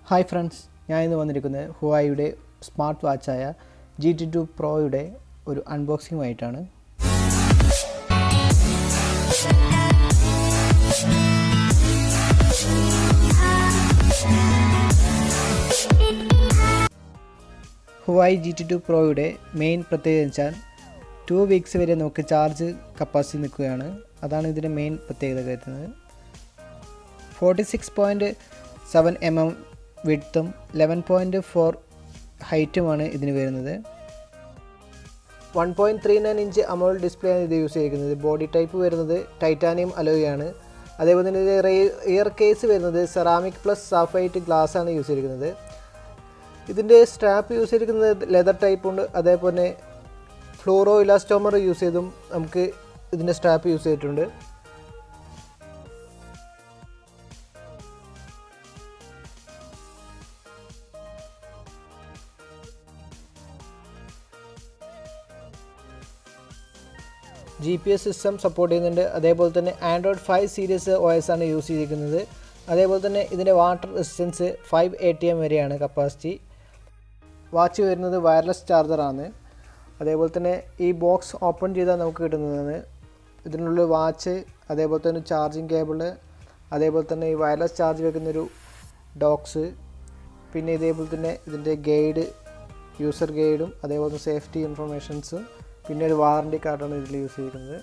Hi friends, ഞാൻ ഇന്ന് വന്നിരിക്കുന്നത് ഹുവായിയുടെ സ്മാർട്ട് വാച്ചായ GT2 പ്രോയുടെ ഒരു അൺബോക്സിങ്ങുമായിട്ടാണ്. ഹുവായി GT2 പ്രോയുടെ മെയിൻ പ്രത്യേകത വെച്ചാൽ 2 വീക്സ് വരെ നമുക്ക് ചാർജ് കപ്പാസിറ്റി നിൽക്കുകയാണ്. അതാണ് ഇതിൻ്റെ മെയിൻ പ്രത്യേകത വരുന്നത്. 46.7 mm വിഡ്ത്തും 11.4 ഹൈറ്റുമാണ് ഇതിന് വരുന്നത്. 1.39 ഇഞ്ച് അമോൾഡ് ഡിസ്പ്ലേ ആണ് ഇത് യൂസ് ചെയ്തിരിക്കുന്നത്. ബോഡി ടൈപ്പ് വരുന്നത് ടൈറ്റാനിയം അലോയാണ്. അതേപോലെ തന്നെ ഇത് ഇയർ കേസ് വരുന്നത് സെറാമിക് പ്ലസ് സാഫൈറ്റ് ഗ്ലാസ് ആണ് യൂസ് ചെയ്തിരിക്കുന്നത്. ഇതിൻ്റെ സ്ട്രാപ്പ് യൂസ് ചെയ്തിരിക്കുന്നത് ലെതർ ടൈപ്പ് ഉണ്ട്. അതേപോലെ ഫ്ലോറോ ഇലാസ്റ്റോമർ യൂസ് ചെയ്തും നമുക്ക് ഇതിൻ്റെ സ്ട്രാപ്പ് യൂസ് ചെയ്തിട്ടുണ്ട്. GPS സിസ്റ്റം സപ്പോർട്ട് ചെയ്യുന്നുണ്ട്. അതേപോലെ തന്നെ ആൻഡ്രോയിഡ് 5 സീരീസ് OS ആണ് യൂസ് ചെയ്തിരിക്കുന്നത്. അതേപോലെ തന്നെ ഇതിൻ്റെ വാട്ടർ റെസിസ്റ്റൻസ് 5 ATM വരെയാണ് കപ്പാസിറ്റി. വാച്ച് വരുന്നത് വയർലെസ് ചാർജറാണ്. അതേപോലെ തന്നെ ഈ ബോക്സ് ഓപ്പൺ ചെയ്താൽ നമുക്ക് കിട്ടുന്നതാണ് ഇതിനുള്ള വാച്ച്, അതേപോലെ തന്നെ ചാർജിങ് കേബിള്, അതേപോലെ തന്നെ ഈ വയർലെസ് ചാർജ് വെക്കുന്നൊരു ഡോക്സ്, പിന്നെ ഇതേപോലെ തന്നെ ഇതിൻ്റെ ഗൈഡ്, യൂസർ ഗൈഡും അതേപോലെ തന്നെ സേഫ്റ്റി ഇൻഫർമേഷൻസും, പിന്നെ ഒരു വാറണ്ടി കാർഡാണ് ഇതിൽ യൂസ് ചെയ്തിരിക്കുന്നത്.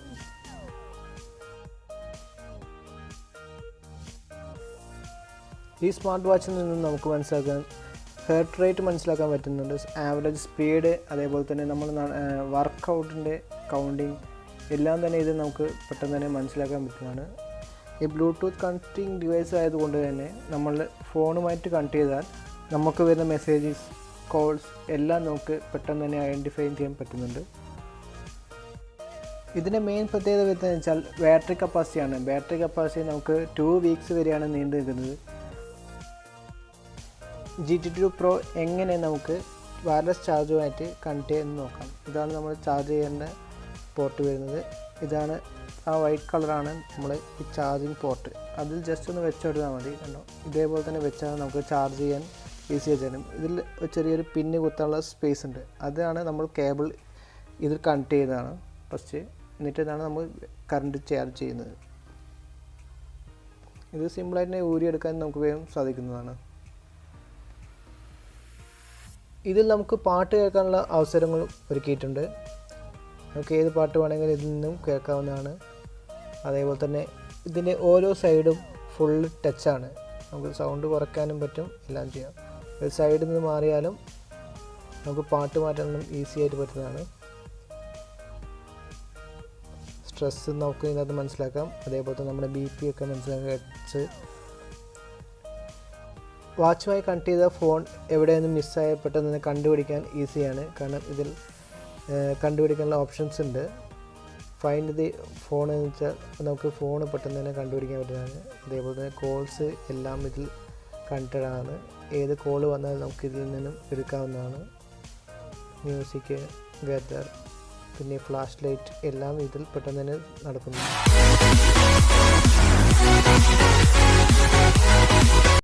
ഈ സ്മാർട്ട് വാച്ചിൽ നിന്നും നമുക്ക് ഹെർട്ട് റേറ്റ് മനസ്സിലാക്കാൻ പറ്റുന്നുണ്ട്. ആവറേജ് സ്പീഡ്, അതേപോലെ തന്നെ നമ്മൾ വർക്കൗട്ടിൻ്റെ കൗണ്ടിങ് എല്ലാം തന്നെ ഇത് നമുക്ക് പെട്ടെന്ന് തന്നെ മനസ്സിലാക്കാൻ പറ്റുന്നതാണ്. ഈ ബ്ലൂടൂത്ത് കണക്റ്റിംഗ് ഡിവൈസ് ആയതുകൊണ്ട് തന്നെ നമ്മൾ ഫോണുമായിട്ട് കണക്ട് ചെയ്താൽ നമുക്ക് വരുന്ന മെസ്സേജസ്, കോൾസ് എല്ലാം നമുക്ക് പെട്ടെന്ന് തന്നെ ഐഡൻറ്റിഫൈ ചെയ്യാൻ പറ്റുന്നുണ്ട്. ഇതിൻ്റെ മെയിൻ പ്രത്യേകത വരുന്നത് വെച്ചാൽ ബാറ്ററി കപ്പാസിറ്റിയാണ്. ബാറ്ററി കപ്പാസിറ്റി നമുക്ക് 2 വീക്സ് വരെയാണ് നീണ്ടു നിൽക്കുന്നത്. GT2 പ്രോ എങ്ങനെ നമുക്ക് വയർലെസ് ചാർജുമായിട്ട് കണക്ട് ചെയ്യുമെന്ന് നോക്കാം. ഇതാണ് നമ്മൾ ചാർജ് ചെയ്യേണ്ട പോർട്ട് വരുന്നത്. ഇതാണ് ആ വൈറ്റ് കളറാണ് നമ്മൾ ഈ ചാർജിങ് പോർട്ട്. അതിൽ ജസ്റ്റ് ഒന്ന് വെച്ചെടുത്താൽ മതി. കണ്ടോ, ഇതേപോലെ തന്നെ വെച്ചാൽ നമുക്ക് ചാർജ് ചെയ്യാൻ ഈസി ആയിട്ട് തരും. ഇതിൽ ചെറിയൊരു പിന്ന് കുത്താനുള്ള സ്പേസ് ഉണ്ട്. അതാണ് നമ്മൾ കേബിൾ ഇതിൽ കണക്ട് ചെയ്തതാണ് ഫസ്റ്റ്. എന്നിട്ട് ഇതാണ് നമ്മൾ കറണ്ട് ചാർജ് ചെയ്യുന്നത്. ഇത് സിമ്പിളായിട്ട് തന്നെ ഊരിയെടുക്കാൻ നമുക്ക് വേഗം സാധിക്കുന്നതാണ്. ഇതിൽ നമുക്ക് പാട്ട് കേൾക്കാനുള്ള അവസരങ്ങൾ ഒരുക്കിയിട്ടുണ്ട്. നമുക്ക് ഏത് പാട്ട് വേണമെങ്കിലും ഇതിൽ നിന്നും കേൾക്കാവുന്നതാണ്. അതേപോലെ തന്നെ ഇതിൻ്റെ ഓരോ സൈഡും ഫുൾ ടച്ചാണ്. നമുക്ക് സൗണ്ട് കുറയ്ക്കാനും പറ്റും, എല്ലാം ചെയ്യാം. ഒരു സൈഡിൽ നിന്ന് മാറിയാലും നമുക്ക് പാട്ട് മാറ്റാനും ഈസി ആയിട്ട് പറ്റുന്നതാണ്. സ്ട്രെസ്സ് നമുക്ക് ഇതിനകത്ത് മനസ്സിലാക്കാം. അതേപോലെ തന്നെ നമ്മുടെ BP ഒക്കെ മനസ്സിലാക്കാൻ. വാച്ചുമായി കണക്ട് ചെയ്ത ഫോൺ എവിടെയൊന്നും മിസ്സായ പെട്ടെന്ന് തന്നെ കണ്ടുപിടിക്കാൻ ഈസിയാണ്. കാരണം ഇതിൽ കണ്ടുപിടിക്കാനുള്ള ഓപ്ഷൻസ് ഉണ്ട്. ഫൈൻഡ് ദി ഫോൺ എന്ന് വെച്ചാൽ നമുക്ക് ഫോൺ പെട്ടെന്ന് തന്നെ കണ്ടുപിടിക്കാൻ പറ്റുന്നതാണ്. അതേപോലെ തന്നെ കോൾസ് എല്ലാം ഇതിൽ കണക്റ്റഡ് ആണ്. ഏത് കോൾ വന്നാലും നമുക്ക് ഇതിൽ നിന്നും എടുക്കാവുന്നതാണ്. മ്യൂസിക്, വെതർ, പിന്നെ ഫ്ലാഷ് ലൈറ്റ് എല്ലാം ഇതിൽ പെട്ടെന്ന് തന്നെ നടക്കുന്നു.